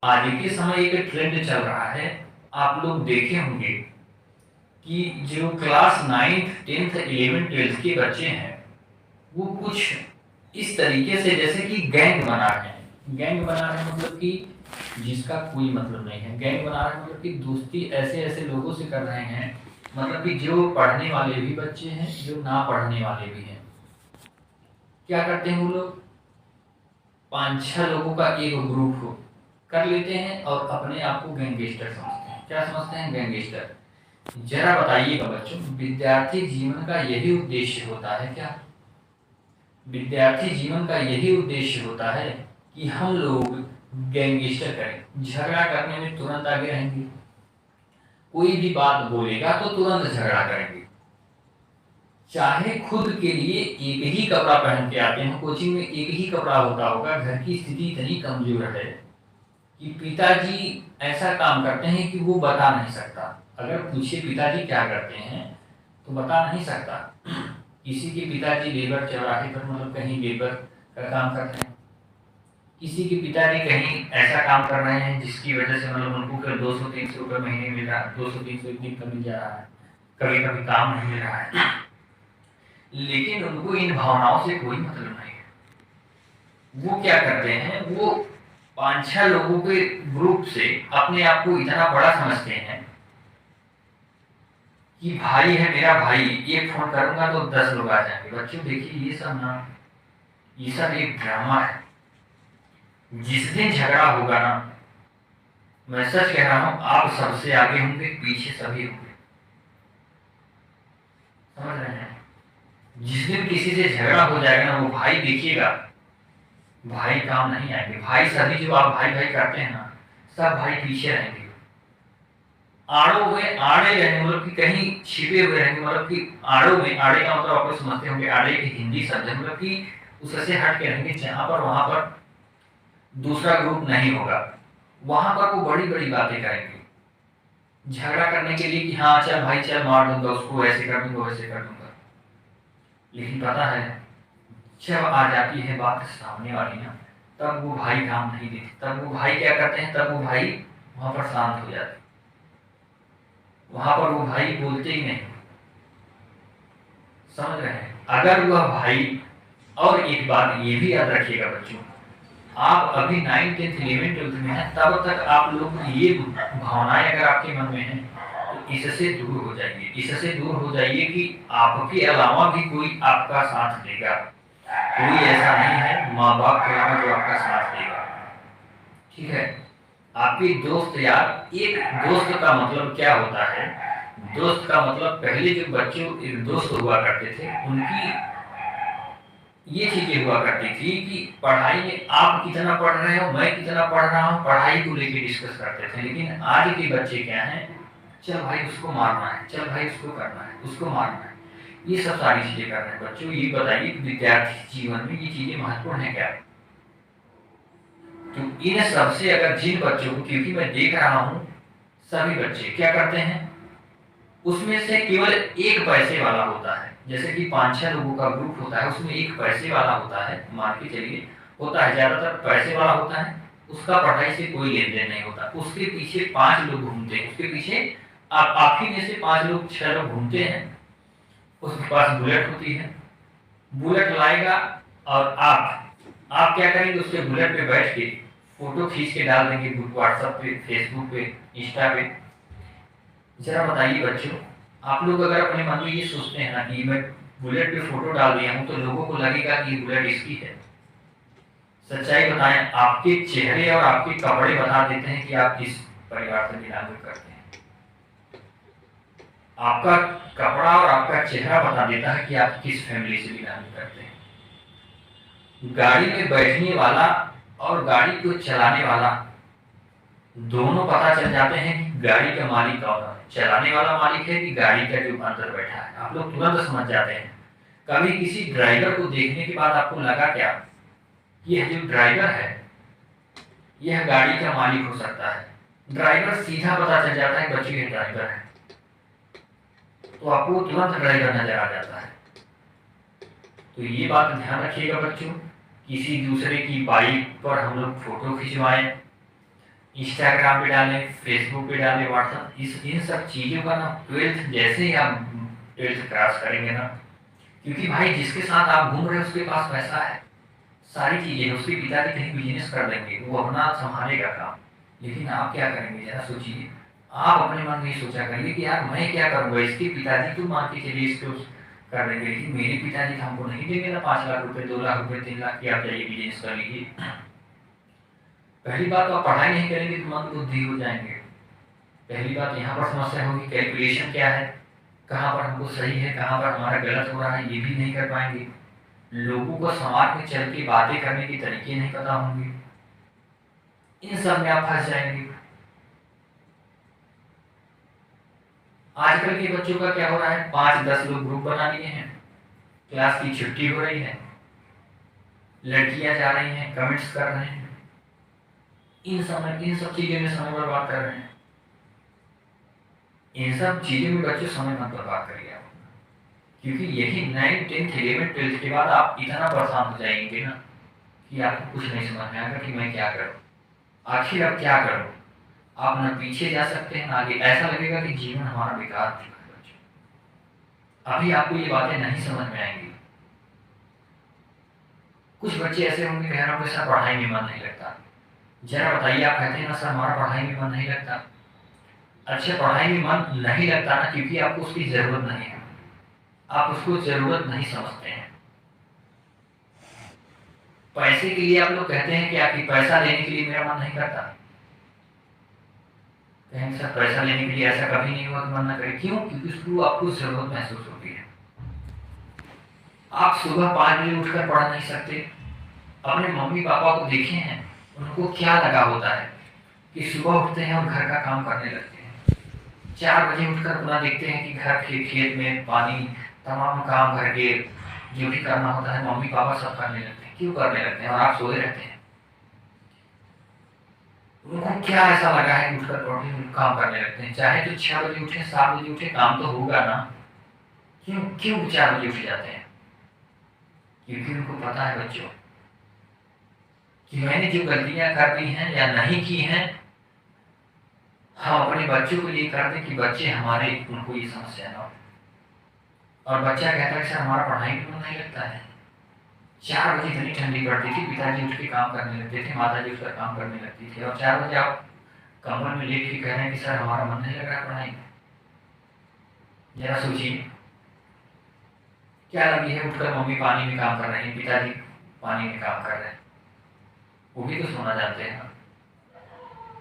आज के समय एक ट्रेंड चल रहा है। आप लोग देखे होंगे कि जो क्लास 9th 10th 11 12th के बच्चे हैं वो कुछ इस तरीके से जैसे कि गैंग बना रहे हैं। गैंग बना रहे हैं मतलब कि जिसका कोई मतलब नहीं है। गैंग बना रहे हैं मतलब कि दोस्ती ऐसे ऐसे लोगों से कर रहे हैं, मतलब कि जो पढ़ने वाले भी बच्चे हैं, जो ना पढ़ने वाले भी हैं। क्या करते हैं वो लोग, 5-6 लोगों का एक ग्रुप हो कर लेते हैं और अपने आप को गैंगस्टर समझते हैं। क्या समझते हैं? गैंगस्टर। जरा बताइएगा बच्चों, विद्यार्थी जीवन का यही उद्देश्य होता है क्या? विद्यार्थी जीवन का यही उद्देश्य होता है कि हम लोग गैंगस्टर करें, झगड़ा करने में तुरंत आगे रहेंगे। कोई भी बात बोलेगा तो तुरंत झगड़ा करेंगे, चाहे खुद के लिए एक ही कपड़ा पहन के आते हैं। कोचिंग में एक ही कपड़ा होता होगा, घर की स्थिति इतनी कमजोर है कि पिताजी ऐसा काम करते हैं कि वो बता नहीं सकता। अगर पूछे पिताजी क्या करते हैं तो बता नहीं सकता। किसी के पिताजी लेबर चौराहे पर मतलब कहीं लेबर का काम करते हैं, किसी के पिताजी कहीं ऐसा काम कर रहे हैं जिसकी वजह से मतलब उनको फिर 200-300 रुपये महीने मिल रहा है, 200-300 एक दिन का मिल जा रहा है, कभी कभी काम नहीं मिल रहा है, लेकिन उनको इन भावनाओं से कोई मतलब नहीं है। वो क्या करते हैं, वो 5-6 लोगों के ग्रुप से अपने आप को इतना बड़ा समझते हैं कि भाई है मेरा भाई, एक फोन करूंगा तो 10 लोग आ जाएंगे। बच्चों देखिए ये सब ना, ये सब एक ड्रामा है। जिस दिन झगड़ा होगा ना, मैं सच कह रहा हूं, आप सबसे आगे होंगे, पीछे सभी होंगे। समझ रहे हैं? जिस दिन किसी से झगड़ा हो जाएगा ना, वो भाई देखिएगा, भाई काम नहीं आएंगे। भाई सभी जो आप भाई भाई करते हैं ना, सब भाई पीछे रहेंगे, आड़ों में आड़े रहेंगे, मतलब कि कहीं छिपे हुए रहेंगे। मतलब कि आड़ों में, आड़े का मतलब आप लोग समझते होंगे, आड़े की हिंदी शब्द है, मतलब कि उससे हट के रहेंगे, जहां पर वहां पर दूसरा ग्रुप नहीं होगा, वहां पर वो बड़ी बड़ी बातें करेंगे झगड़ा करने के लिए कि हाँ चल भाई चल मार दूंगा उसको, ऐसे कर दूंगा वैसे कर दूंगा। लेकिन पता है जब आ जाती है बात सामने वाली ना, तब वो भाई काम नहीं देते। तब वो भाई क्या करते हैं, तब वो भाई वहां पर शांत हो जाते, वहां पर वो भाई बोलते ही नहीं। समझ रहे हैं? अगर वह भाई, और एक बात ये भी याद रखिएगा बच्चों, आप अभी 9th 10th 11th 12th में हैं, तब तक आप लोग ये भावनाएं अगर आपके मन में हैं तो इससे दूर हो जाइए। इससे दूर हो जाइए कि आपके अलावा भी कोई आपका साथ देगा। कोई ऐसा नहीं है माँ बाप के अलावा जो आपका साथ देगा। ठीक है? आपके दोस्त यार, एक दोस्त का मतलब क्या होता है, दोस्त का मतलब पहले जो बच्चों एक दोस्त हुआ करते थे उनकी ये चीजें हुआ करती थी कि पढ़ाई में आप कितना पढ़ रहे हो, मैं कितना पढ़ रहा हूँ, पढ़ाई को लेकर डिस्कस करते थे। लेकिन आज के बच्चे क्या हैं, चल भाई उसको मारना है, चल भाई उसको करना है, उसको मारना है, ये सब सारी चीजें कर रहे हैं। बच्चों ये बताइए कि विद्यार्थी जीवन में ये चीजें महत्वपूर्ण है क्या? तो इन सबसे अगर जिन बच्चों को, क्योंकि मैं देख रहा हूं सभी बच्चे क्या करते हैं, उसमें से केवल एक पैसे वाला होता है। जैसे कि 5-6 लोगों का ग्रुप होता है, उसमें एक पैसे वाला होता है, मान के चलिए होता है, ज्यादातर पैसे वाला होता है, उसका पढ़ाई से कोई लेन देन नहीं होता। उसके पीछे 5 लोग घूमते हैं, उसके पीछे आप ही में से 5 लोग 6 लोग घूमते हैं। उसके पास बुलेट होती है, बुलेट लाएगा और आप क्या करेंगे, उसके बुलेट पे बैठ के फोटो खींच के डाल देंगे व्हाट्सएप पे, फेसबुक पे, इंस्टा पे। जरा बताइए बच्चों, आप लोग अगर अपने मन में ये सोचते हैं ना कि मैं बुलेट पे फोटो डाल दिया हूं तो लोगों को लगेगा कि ये बुलेट इसकी है। सच्चाई बताएं, आपके चेहरे और आपके कपड़े बता देते हैं कि आप किस परिवार से बिलोंग करते हैं। आपका कपड़ा और आपका चेहरा बता देता है कि आप किस फैमिली से बिलोंग करते हैं। गाड़ी में बैठने वाला और गाड़ी को चलाने वाला दोनों पता चल जाते हैं कि गाड़ी का मालिक कौन है, चलाने वाला मालिक है कि गाड़ी का जो अंदर बैठा है। आप लोग तुरंत समझ जाते हैं। कभी किसी ड्राइवर को देखने के बाद आपको लगा क्या, यह जो ड्राइवर है यह गाड़ी का मालिक हो सकता है। ड्राइवर सीधा पता चल जाता है बच्चे ये ड्राइवर है, तो आपको तुरंत ड्राइवर नजर आ जाता है। तो ये बात ध्यान रखिएगा बच्चों, किसी दूसरे की बाइक पर हम लोग फोटो खिंचवाएं, इंस्टाग्राम पे डालें, फेसबुक पे डालें, व्हाट्सएप, इस इन सब चीज़ों का ना 12th जैसे ही आप 12th क्रॉस करेंगे ना, क्योंकि भाई जिसके साथ आप घूम रहे हैं उसके पास पैसा है, सारी चीज़ें हैं, उसके पिताजी कहीं बिजनेस कर देंगे, वो अपना संभालेगा काम, लेकिन आप क्या करेंगे ज़रा सोचिए। आप अपने मन में ये सोचा करिए कि यार मैं क्या करूँगा, इसके पिताजी तो मान के चलिए इसको कर देंगे, लेकिन मेरे पिताजी तो हमको नहीं देंगे ना 5 लाख रुपए, 2 लाख रुपए, 3 लाख की आप जाइए बिजनेस कर लीजिए। पहली बात तो आप पढ़ाई नहीं करेंगे तो मंदबुद्धि हो जाएंगे। पहली बात यहाँ पर समस्या होगी, कैलकुलेशन क्या है, कहाँ पर हमको सही है, कहाँ पर हमारा गलत हो रहा है, ये भी नहीं कर पाएंगे। लोगों को समाज में चल के बातें करने के तरीके नहीं पता होंगे, इन सब में आप फंस जाएंगे। आजकल के बच्चों का क्या हो रहा है, 5-10 लोग ग्रुप बना लिए हैं, क्लास की छुट्टी हो रही है, लड़कियां जा रही हैं, कमेंट्स कर रहे हैं, इन सब चीज़ों में समय बर्बाद कर रहे हैं। इन सब चीज़ों में बच्चों समय मत बर्बाद करिए आप, क्योंकि यही 9, 10, 11, 12 के बाद आप इतना परेशान हो जाएंगे ना कि आपको कुछ नहीं समझ में आएगा कि मैं क्या करूँ, आखिर अब क्या करूँ। आप ना पीछे जा सकते हैं ना आगे, ऐसा लगेगा कि जीवन हमारा बेकार हो चुका है बच्चों। अभी आपको ये बातें नहीं समझ में आएंगी। कुछ बच्चे ऐसे होंगे कह रहा हूँ सर पढ़ाई में मन नहीं लगता, जरा बताइए, आप कहते हैं ना सर हमारा पढ़ाई में मन नहीं लगता। अच्छा, पढ़ाई में मन नहीं लगता ना क्योंकि आपको उसकी ज़रूरत नहीं है, आप उसको ज़रूरत नहीं समझते हैं। पैसे के लिए आप लोग कहते हैं कि आपकी पैसा लेने के लिए मेरा मन नहीं करता, कहेंगे सर पैसा लेने के लिए ऐसा कभी नहीं हुआ कि मन ना करे, क्यों? क्योंकि उसको आपको ज़रूरत महसूस होती है। आप सुबह 5 बजे उठकर पढ़ नहीं सकते। अपने मम्मी पापा को देखे हैं, उनको क्या लगा होता है कि सुबह उठते हैं और घर का काम करने लगते हैं, 4 बजे उठकर अपना देखते हैं कि घर के खेत में पानी, तमाम काम घर के जो भी करना होता है मम्मी पापा सब करने लगते हैं। क्यों करने लगते हैं? और आप सोए रहते हैं। उनको क्या ऐसा लगा है उठकर काम करने लगते हैं? चाहे तो 6 बजे उठे, 7 बजे उठे, काम तो होगा ना। क्यों क्यों 4 बजे उठ जाते हैं? क्योंकि उनको पता है बच्चों कि मैंने जो गलतियां कर दी हैं या नहीं की हैं, हम अपने बच्चों के लिए कर दें कि बच्चे हमारे, उनको ये समस्या ना हो। और बच्चा कहता है सर हमारा पढ़ाई में मन नहीं लगता है। 4 बजे इतनी ठंडी पड़ती थी, पिताजी उठ के काम करने लगते थे, माता जी उसका काम करने लगती थी, और 4 बजे आप कमर में लेट के कह रहे हैं कि सर हमारा मन नहीं लग रहा पढ़ाई में। जरा सोचिए, क्या लगी है उठकर मम्मी पानी में काम कर रही है, पिताजी पानी में काम कर रहे हैं, वो भी तो सोना जानते हैं ना।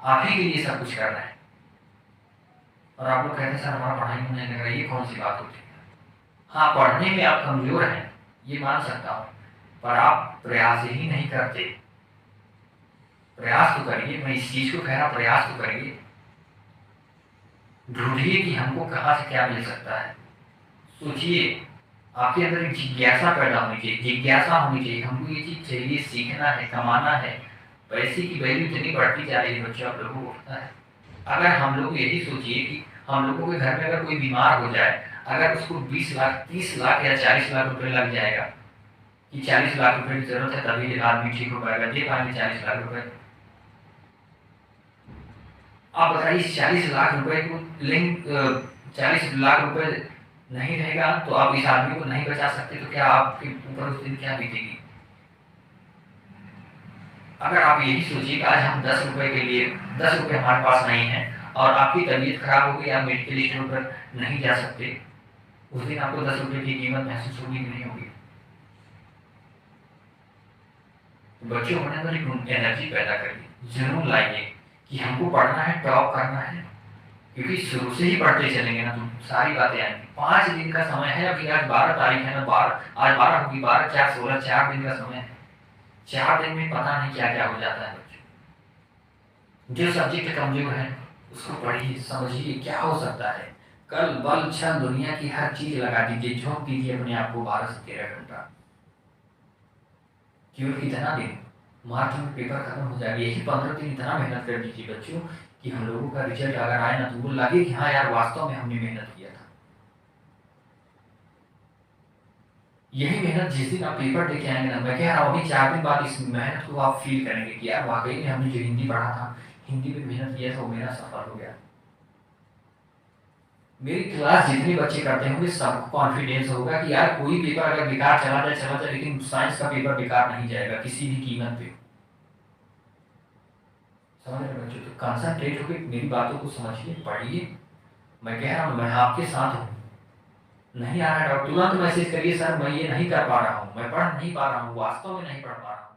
आप ही के लिए सब कुछ कर रहे हैं और आप लोग कहते हैं सर हमारा पढ़ाई में नहीं लग रहा। ये कौन सी बात होती है? हाँ, पढ़ने में आप कमजोर हैं ये मान सकता हूँ, पर आप प्रयास ही नहीं करते। प्रयास तो करिए, मैं इस चीज को कह रहा, प्रयास तो करिए, ढूंढिए कि हमको कहाँ से क्या मिल सकता है। सोचिए, आपके अंदर एक जिज्ञासा पैदा होनी चाहिए, जिज्ञासा होनी चाहिए, हमको ये चीज चाहिए, सीखना है, कमाना है। पैसे की वैल्यू इतनी बढ़ती जा रही है बच्चों, आप लोगों को पता है। अगर हम लोग यही सोचिए कि हम लोगों के घर में अगर कोई बीमार हो जाए, अगर उसको 20 लाख, 30 लाख या 40 लाख रुपए लग जाएगा कि 40 लाख रुपए की जरूरत है तभी आदमी ठीक हो पाएगा, दे पाएंगे 40 लाख रुपए। आप बताइए 40 लाख रुपए को लेंगे, 40 लाख रुपए नहीं रहेगा तो आप इस आदमी को नहीं बचा सकते, तो क्या आपके ऊपर उस दिन क्या बीतेगी? अगर आप यही सोचिए कि आज हम 10 रुपए के लिए, 10 रुपए हमारे पास नहीं है और आपकी तबीयत खराब हो गई, आप मेडिकल स्टोर पर नहीं जा सकते, उस दिन आपको 10 रुपए की कीमत महसूस होगी कि नहीं होगी? तो बच्चों होने पर एक एनर्जी पैदा करिए, जरूर लाइए कि हमको पढ़ना है, टॉप करना है, क्योंकि शुरू से ही पढ़ते चलेंगे ना तो सारी बातें आएंगी। 5 दिन का समय है, अभी आज 12 तारीख है ना, 12 आज 12 होगी, 12 4 16, 4 दिन का समय है। 4 दिन में पता नहीं क्या क्या हो जाता है बच्चों। जो सब्जेक्ट कमजोर है उसको पढ़िए, समझिए क्या हो सकता है। कल बल छल दुनिया की हर चीज लगा दीजिए, झोंक दीजिए अपने आप को 12 से 13 घंटा, केवल कितना दिन, मार्च में पेपर खत्म हो जाएगा। यही 15 दिन इतना मेहनत कर दीजिए बच्चों कि हम लोगों का रिजल्ट अगर आए ना तो वो लगे कि हाँ यार वास्तव में हमने मेहनत किया था। यही मेहनत जिस दिन आप पेपर देके आएंगे ना, मैं कह रहा हूँ अभी 4 दिन बाद इस मेहनत को आप फील करेंगे कि यार वाकई में हमने जो हिंदी पढ़ा था, हिंदी पे मेहनत किया था वो मेरा सफल हो गया। मेरी क्लास जितने बच्चे करते होंगे सबको कॉन्फिडेंस होगा कि यार कोई पेपर अगर बेकार चला जाए, लेकिन साइंस का पेपर बेकार नहीं जाएगा किसी भी कीमत पे। समझ रहे बच्चों? तो कंसंट्रेट होकर मेरी बातों को समझिए, पढ़िए। मैं कह रहा हूँ मैं आपके साथ हूँ। नहीं आ रहा डाउट तुरंत मैसेज करिए, सर मैं ये नहीं कर पा रहा हूँ, मैं पढ़ नहीं पा रहा हूँ, वास्तव में नहीं पढ़ पा रहा हूँ।